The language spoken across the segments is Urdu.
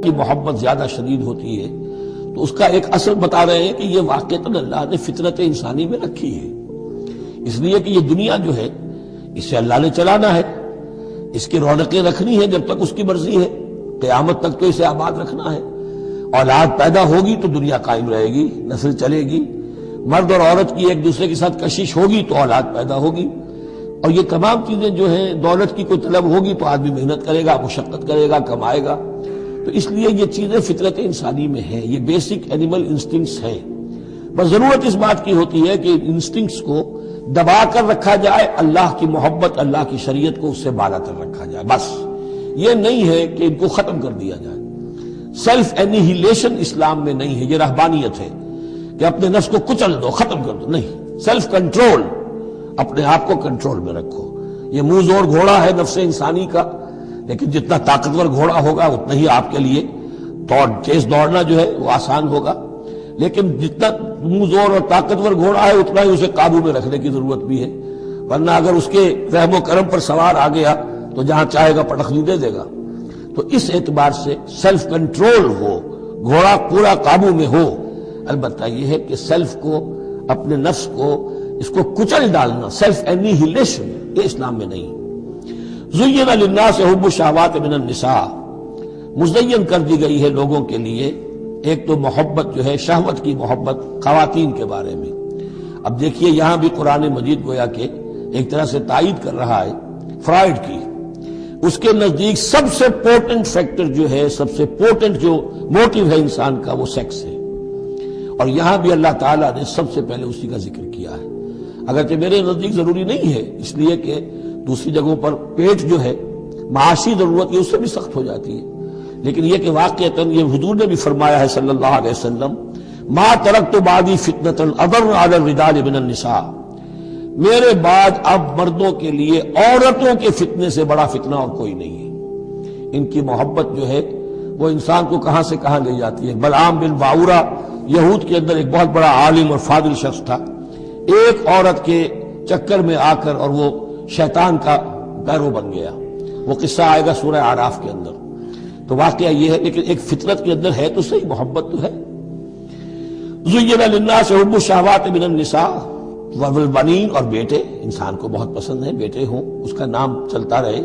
کی محبت زیادہ شدید ہوتی ہے تو اس کا ایک اثر بتا رہے ہیں کہ یہ واقعتاً اللہ نے فطرت انسانی میں رکھی ہے، اس لیے کہ یہ دنیا جو ہے اسے اللہ نے چلانا ہے، اس کی رونقیں رکھنی ہے جب تک اس کی مرضی ہے، قیامت تک تو اسے آباد رکھنا ہے۔ اولاد پیدا ہوگی تو دنیا قائم رہے گی، نسل چلے گی، مرد اور عورت کی ایک دوسرے کے ساتھ کشش ہوگی تو اولاد پیدا ہوگی، اور یہ تمام چیزیں جو ہیں دولت کی کوئی طلب ہوگی تو آدمی محنت کرے گا، مشقت کرے گا، کمائے گا۔ تو اس لیے یہ چیزیں فطرت انسانی میں ہیں، یہ بیسک اینیمل انسٹنکٹس ہیں۔ بس ضرورت اس بات کی ہوتی ہے کہ انسٹنکٹس کو دبا کر رکھا جائے، اللہ کی محبت، اللہ کی شریعت کو اس سے بالا تر رکھا جائے، بس یہ نہیں ہے کہ ان کو ختم کر دیا جائے۔ سیلف اینیہیلیشن اسلام میں نہیں ہے، یہ رہبانیت ہے کہ اپنے نفس کو کچل دو، ختم کر دو، نہیں، سیلف کنٹرول، اپنے آپ کو کنٹرول میں رکھو۔ یہ منہ زور گھوڑا ہے نفس انسانی کا، لیکن جتنا طاقتور گھوڑا ہوگا اتنا ہی آپ کے لیے تیز دوڑنا جو ہے وہ آسان ہوگا، لیکن جتنا منہ زور اور طاقتور گھوڑا ہے اتنا ہی اسے قابو میں رکھنے کی ضرورت بھی ہے، ورنہ اگر اس کے رحم و کرم پر سوار آ گیا تو جہاں چاہے گا پٹخنی دے دے گا۔ تو اس اعتبار سے سیلف کنٹرول ہو، گھوڑا پورا قابو میں ہو۔ البتہ یہ ہے کہ سیلف کو، اپنے نفس کو، اس کو کچل ڈالنا، سیلف اینیہیلیشن، یہ اسلام میں نہیں۔ زین للناس حب الشہوات من النساء، مزین کر دی گئی ہے لوگوں کے لیے ایک تو محبت جو ہے، شہوت کی محبت خواتین کے بارے میں۔ اب دیکھیے یہاں بھی قرآن مجید گویا کہ ایک طرح سے تائید کر رہا ہے فرائڈ کی۔ اس کے نزدیک سب سے پورٹنٹ فیکٹر جو ہے، سب سے پورٹنٹ جو موٹیو ہے انسان کا، وہ سیکس ہے، اور یہاں بھی اللہ تعالیٰ نے سب سے پہلے اسی کا ذکر کیا ہے۔ اگرچہ میرے نزدیک ضروری نہیں ہے، اس لیے کہ دوسری جگہوں پر پیٹ جو ہے معاشی ضرورت یہ اس سے بھی سخت ہو جاتی ہے، لیکن یہ کہ واقعتاً یہ حضور نے بھی فرمایا ہے صلی اللہ علیہ وسلم، ما ترکت بعدی فتنۃ اضر علی الرجال من النساء، میرے بعد اب مردوں کے لیے عورتوں کے فتنے سے بڑا فتنہ اور کوئی نہیں ہے۔ ان کی محبت جو ہے وہ انسان کو کہاں سے کہاں لے جاتی ہے۔ بلعام بن باورا یہود کے اندر ایک بہت بڑا عالم اور فاضل شخص تھا، ایک عورت کے چکر میں آ کر اور وہ شیطان کا پیرو بن گیا۔ وہ قصہ آئے گا سورہ اعراف کے اندر۔ تو واقعہ یہ ہے، لیکن ایک فطرت کے اندر ہے تو صحیح، محبت تو ہے۔ زین للناس حب الشہوات من النساء والبنین، اور بیٹے، انسان کو بہت پسند ہے بیٹے ہوں، اس کا نام چلتا رہے،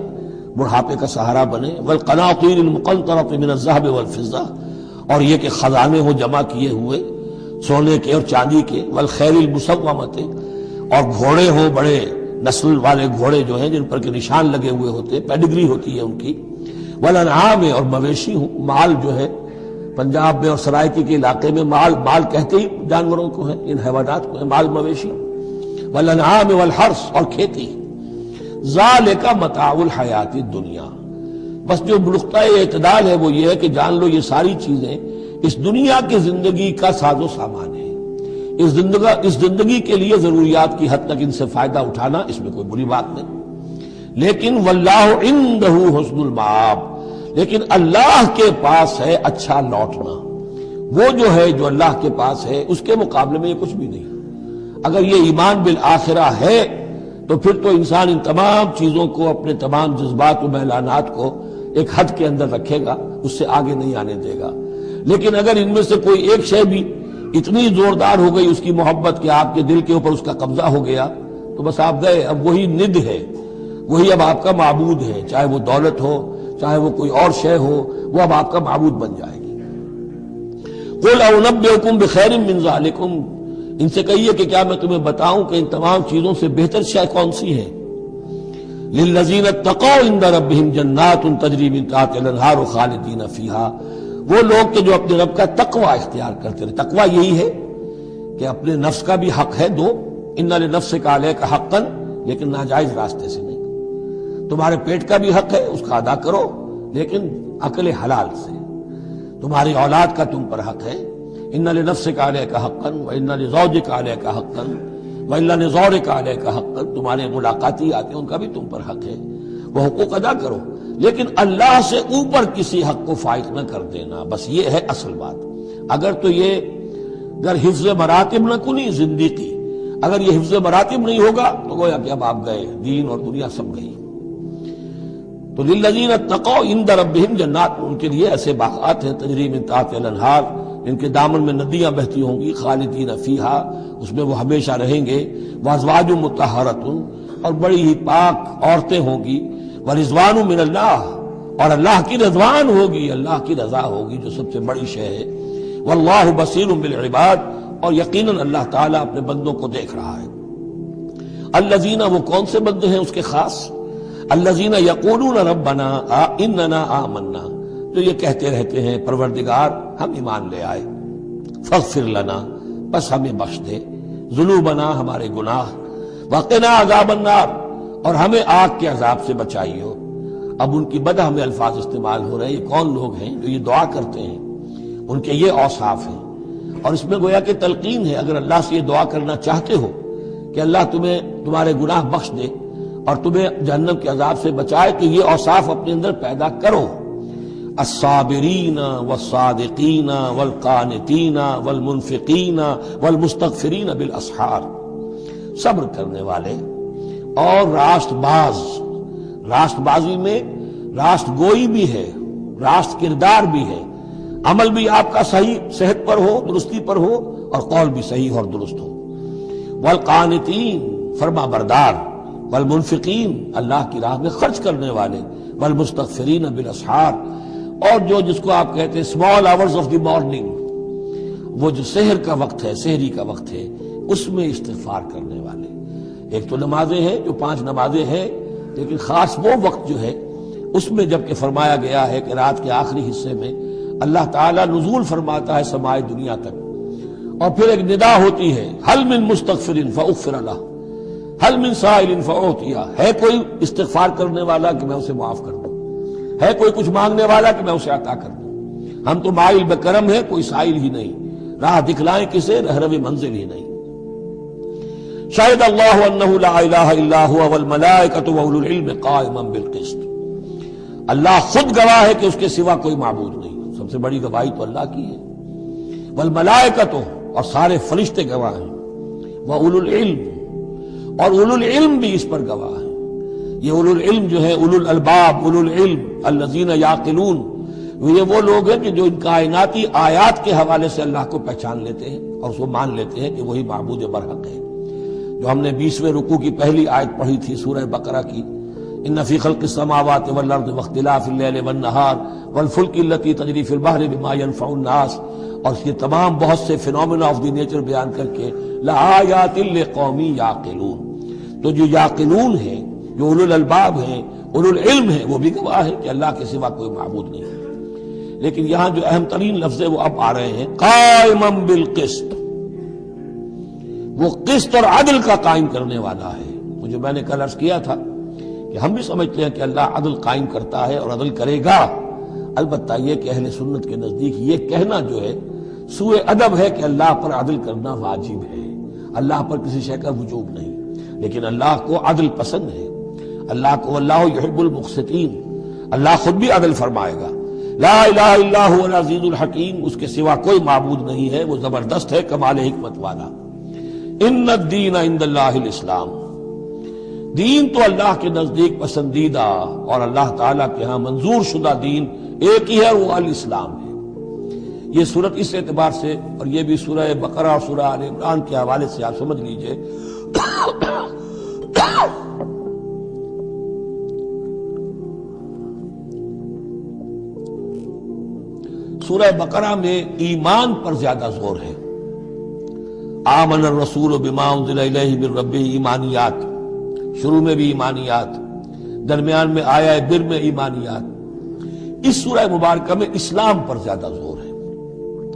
بڑھاپے کا سہارا بنے۔ والقناطیر المقنطرۃ من الذهب والفضہ، اور یہ کہ خزانے ہوں جمع کیے ہوئے سونے کے اور چاندی کے۔ والخیل المسومۃ، اور گھوڑے ہوں بڑے نسل والے گھوڑے جو ہیں جن پر کے نشان لگے ہوئے ہوتے ہیں، پیڈگری ہوتی ہے ان کی۔ والانعام، اور مویشی ہوں، مال جو ہے پنجاب میں اور سرائکی کے علاقے میں مال کہتے ہی جانوروں کو ہے، ان حیوانات کو ہے مال مویشی۔ والانعام والحرث، اور کھیتی۔ ذالک متاع الحیات الدنیا، بس جو نقطۂ اعتدال ہے وہ یہ ہے کہ جان لو یہ ساری چیزیں اس دنیا کی زندگی کا ساز و سامان ہے۔ اس زندگی کے لیے ضروریات کی حد تک ان سے فائدہ اٹھانا، اس میں کوئی بری بات نہیں، لیکن واللہ عندہ حسن المآب، لیکن اللہ کے پاس ہے اچھا لوٹنا۔ وہ جو ہے جو اللہ کے پاس ہے اس کے مقابلے میں یہ کچھ بھی نہیں۔ اگر یہ ایمان بالآخرہ ہے تو پھر تو انسان ان تمام چیزوں کو، اپنے تمام جذبات و میلانات کو ایک حد کے اندر رکھے گا، اس سے آگے نہیں آنے دے گا۔ لیکن اگر ان میں سے کوئی ایک شے بھی اتنی زوردار ہو گئی اس کی محبت کہ آپ کے دل کے اوپر اس کا قبضہ ہو گیا تو بس آپ گئے، اب وہی ند ہے، وہی اب آپ کا معبود ہے، چاہے وہ دولت ہو، چاہے وہ کوئی اور شے ہو، وہ اب آپ کا معبود بن جائے گی۔ قل انبئکم بخیر من ذالکم، ان سے کہیے کہ کیا میں تمہیں بتاؤں کہ ان تمام چیزوں سے بہتر شے کون سی ہے؟ للذین اتقوا عند ربہم جنات تجری من تحتہا الانہار خالدین فیہا، وہ لوگ کہ جو اپنے رب کا تقوی اختیار کرتے رہے۔ تقوی یہی ہے کہ اپنے نفس کا بھی حق ہے دو، ان لنفسک علیک حقا، لیکن ناجائز راستے سے نہیں۔ تمہارے پیٹ کا بھی حق ہے، اس کا ادا کرو، لیکن عقل حلال سے۔ تمہاری اولاد کا تم پر حق ہے، ان لنفسک علیک حقا وان لزوجک علیک حقا وان لزورک علیک حقا، تمہارے ملاقاتی آتے ہیں ان کا بھی تم پر حق ہے، وہ حقوق ادا کرو، لیکن اللہ سے اوپر کسی حق کو فائق نہ کر دینا، بس یہ ہے اصل بات۔ اگر تو یہ اگر حفظ مراتب نہ کنی زندگی، اگر یہ حفظ مراتب نہیں ہوگا تو گویا کہ اب آپ گئے، دین اور دنیا سب گئی۔ تو للذین اتقوا عند ربہم جنات، ان کے لیے ایسے باغات ہیں تجری من تحتہا الانہار، جن کے دامن میں ندیاں بہتی ہوں گی، خالدین فیہا، اس میں وہ ہمیشہ رہیں گے، وازواج مطہرۃ، اور بڑی ہی پاک عورتیں ہوں گی، ورضوان من اللہ، اور اللہ کی رضوان ہوگی، اللہ کی رضا ہوگی جو سب سے بڑی شے ہے، واللہ بصیر بالعباد، اور یقیناً اللہ تعالیٰ اپنے بندوں کو دیکھ رہا ہے۔ الذین، وہ کون سے بندے ہیں اس کے خاص؟ الذین یقولون ربنا اننا آمنا، جو یہ کہتے رہتے ہیں پروردگار ہم ایمان لے آئے، فاغفر لنا، بس ہمیں بخش دے، ذنوبنا، ہمارے گناہ، وقنا عذاب النار، اور ہمیں آگ کے عذاب سے بچائیو۔ اب ان کی بدہ میں الفاظ استعمال ہو رہے ہیں، یہ کون لوگ ہیں جو یہ دعا کرتے ہیں، ان کے یہ اوصاف ہیں، اور اس میں گویا کہ تلقین ہے، اگر اللہ سے یہ دعا کرنا چاہتے ہو کہ اللہ تمہیں تمہارے گناہ بخش دے اور تمہیں جہنم کے عذاب سے بچائے، تو یہ اوصاف اپنے اندر پیدا کرو۔ الصابرین والصادقین والقانتین والمنفقین والمستغفرین بالاسحار، صبر کرنے والے اور راست باز، راست بازی میں راست گوئی بھی ہے، راست کردار بھی ہے، عمل بھی آپ کا صحیح صحت پر ہو، درستی پر ہو، اور قول بھی صحیح اور درست ہو۔ والقانتین، فرما بردار، والمنفقین، اللہ کی راہ میں خرچ کرنے والے، والمستغفرین بالاسحار، اور جو جس کو آپ کہتے ہیں small hours of the morning, وہ جو سحر کا وقت ہے، سحری کا وقت ہے، اس میں استغفار کرنے والے۔ ایک تو نمازیں ہیں جو 5 نمازیں ہیں، لیکن خاص وہ وقت جو ہے اس میں جب کہ فرمایا گیا ہے کہ رات کے آخری حصے میں اللہ تعالیٰ نزول فرماتا ہے سمائے دنیا تک، اور پھر ایک ندا ہوتی ہے، حل من مستغفر فاغفر لہ، حل من سائل فاعطیہ، ہے کوئی استغفار کرنے والا کہ میں اسے معاف کر دوں، ہے کوئی کچھ مانگنے والا کہ میں اسے عطا کر دوں۔ ہم تو مائل بکرم ہے، کوئی سائل ہی نہیں، راہ دکھلائیں کسے، رہرو منزل ہی نہیں۔ شاہد اللہ انہ لا الہ الا ہوا والملائکۃ واولو العلم قائما بالقسط، اللہ خود گواہ ہے کہ اس کے سوا کوئی معبود نہیں، سب سے بڑی گواہی تو اللہ کی ہے، والملائکۃ، اور سارے فرشتے گواہ ہیں، واولو العلم، اور اولو العلم بھی اس پر گواہ ہیں۔ یہ اولو العلم جو ہے، اولو الالباب، اولو العلم الذین یعقلون، یہ وہ لوگ ہیں کہ جو ان کائناتی آیات کے حوالے سے اللہ کو پہچان لیتے ہیں اور اس کو مان لیتے ہیں کہ وہی معبود برحق ہے۔ جو ہم نے 20ویں رکوع کی پہلی آیت پڑھی تھی سورہ بقرہ کی، ان فی خلق السماوات والارض واختلاف اللیل والنہار والفلک التی تجری فی البحر بما ینفع الناس، اور اس کے تمام بہت سے فینومینا آف دی نیچر بیان کر کے لآیات لقوم یعقلون، تو جو یعقلون ہیں، جو اولو الالباب ہیں، اولو العلم ہیں، وہ بھی گواہ ہے کہ اللہ کے سوا کوئی معبود نہیں ہے۔ لیکن یہاں جو اہم ترین لفظ ہے وہ اب آ رہے ہیں، قائما بالقسط، وہ قسط اور عدل کا قائم کرنے والا ہے۔ مجھے میں نے کل عرض کیا تھا کہ ہم بھی سمجھتے ہیں کہ اللہ عدل قائم کرتا ہے اور عدل کرے گا، البتہ یہ کہ اہل سنت کے نزدیک یہ کہنا جو ہے سوء ادب ہے کہ اللہ پر عدل کرنا واجب ہے، اللہ پر کسی شے کا وجوب نہیں، لیکن اللہ کو عدل پسند ہے، اللہ کو اللہ یحب المقسطین، اللہ خود بھی عدل فرمائے گا۔ لا الہ الا هو العزیز الحکیم، اس کے سوا کوئی معبود نہیں ہے، وہ زبردست ہے، کمال حکمت والا۔ ان الدین عند اللہ الاسلام، دین تو اللہ کے نزدیک پسندیدہ اور اللہ تعالیٰ کے ہاں منظور شدہ دین ایک ہی ہے، وہ الاسلام ہے۔ یہ سورت اس اعتبار سے، اور یہ بھی سورہ بقرہ اور سورہ آل عمران کے حوالے سے آپ سمجھ لیجئے، سورہ بقرہ میں ایمان پر زیادہ زور ہے۔ آمن الرسول بما انزل الیہ من ربہ، ایمانیات، شروع میں بھی ایمانیات، درمیان میں آیا بر میں ایمانیات۔ اس سورہ مبارکہ میں اسلام پر زیادہ زور ہے۔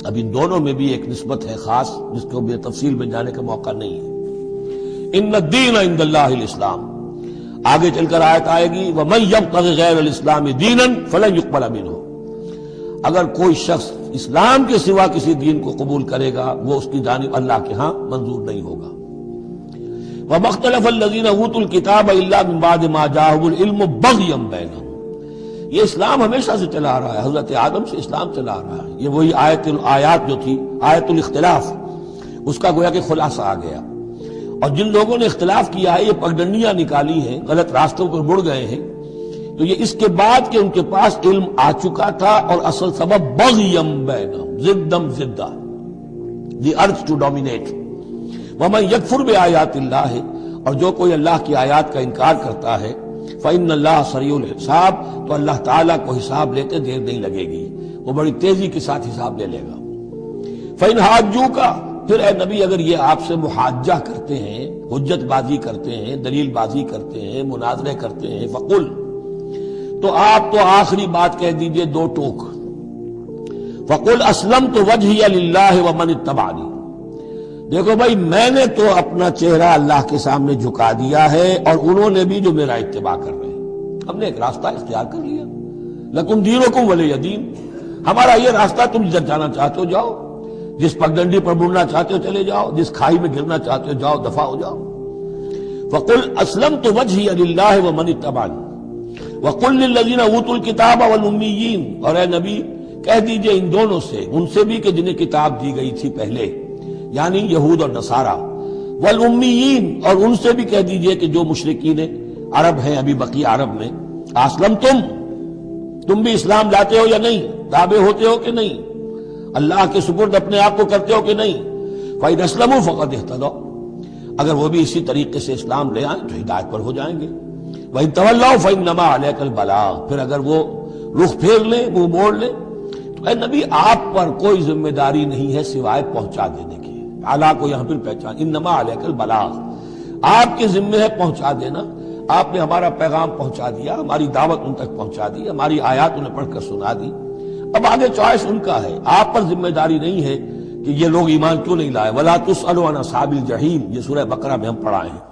اب ان دونوں میں بھی ایک نسبت ہے خاص جس کو بھی تفصیل میں جانے کا موقع نہیں ہے۔ ان الدین عند اللہ الاسلام، آگے چل کر آیت آئے گی ومن یبتغ غیر الاسلام دینا فلن یقبل منہ، اگر کوئی شخص اسلام کے سوا کسی دین کو قبول کرے گا وہ اس کی جانب اللہ کے ہاں منظور نہیں ہوگا۔ وَمَا اخْتَلَفَ الَّذِينَ أُوتُوا الْكِتَابَ إِلَّا مِن بَعْدِ مَا جَاءَهُمُ الْعِلْمُ بَغْيًا بَيْنَهُمْ، یہ اسلام ہمیشہ سے چلا آ رہا ہے، حضرت آدم سے اسلام چلا آ رہا ہے۔ یہ وہی آیات جو تھی آیت الاختلاف، اس کا گویا کہ خلاصہ آ گیا، اور جن لوگوں نے اختلاف کیا ہے یہ پگڈنڈیاں نکالی ہیں، غلط راستوں پر مڑ گئے ہیں، تو یہ اس کے بعد کہ ان کے پاس علم آ چکا تھا، اور اصل سبب بغیم بینہم، ضدم ضدہ، دی ارتھ ٹو ڈومینیٹ۔ ومن یکفر بآیات اللہ، اور جو کوئی اللہ کی آیات کا انکار کرتا ہے، فإن اللہ سریع الحساب، تو اللہ تعالیٰ کو حساب لیتے دیر نہیں لگے گی، وہ بڑی تیزی کے ساتھ حساب لے لے گا۔ فإن حاجوک، پھر اے نبی اگر یہ آپ سے محاجہ کرتے ہیں، حجت بازی کرتے ہیں، دلیل بازی کرتے ہیں، مناظرے کرتے ہیں، فقل، تو آپ تو آخری بات کہہ دیجئے دو ٹوک، فقل اسلمت وجہی للہ ومن اتبعنی، دیکھو بھائی میں نے تو اپنا چہرہ اللہ کے سامنے جھکا دیا ہے، اور انہوں نے بھی جو میرا اتباع کر رہے ہیں، ہم نے ایک راستہ اختیار کر لیا، لکم دینکم ولی دین، ہمارا یہ راستہ، تم جدھر جانا چاہتے ہو جاؤ، جس پگڈنڈی پر مڑنا چاہتے ہو چلے جاؤ، جس کھائی میں گرنا چاہتے ہو جاؤ، دفع ہو جاؤ۔ فقل اسلمت وجہی للہ ومن اتبعنی وقل للذین اوتوا الکتاب والامیین، اور اے نبی کہہ دیجئے ان دونوں سے، ان سے بھی کہ جنہیں کتاب دی گئی تھی پہلے، یعنی یہود اور نصارہ، والامیین، اور ان سے بھی کہہ دیجئے کہ جو مشرکین عرب ہیں ابھی بقی عرب میں، اسلمتم، تم بھی اسلام لاتے ہو یا نہیں، تابع ہوتے ہو کہ نہیں، اللہ کے سپرد اپنے آپ کو کرتے ہو کہ نہیں، فإن اسلموا فقد اہتدوا، اگر وہ بھی اسی طریقے سے اسلام لے آئیں تو ہدایت پر ہو جائیں گے، وإن تولوا فإنما علیک البلاغ، پھر اگر وہ رخ پھیر لیں، منہ موڑ لیں، تو اے نبی آپ پر کوئی ذمہ داری نہیں ہے سوائے پہنچا دینے کی، اعلیٰ کو یہاں پھر پہچان، انما علیک البلاغ، آپ کے ذمہ ہے پہنچا دینا، آپ نے ہمارا پیغام پہنچا دیا، ہماری دعوت ان تک پہنچا دی، ہماری آیات انہیں پڑھ کر سنا دی، اب آگے چوائس ان کا ہے، آپ پر ذمہ داری نہیں ہے کہ یہ لوگ ایمان کیوں نہیں لائے، ولا تسألوا عن اصحاب الجحیم، یہ سورہ بقرہ میں ہم پڑھائے ہیں۔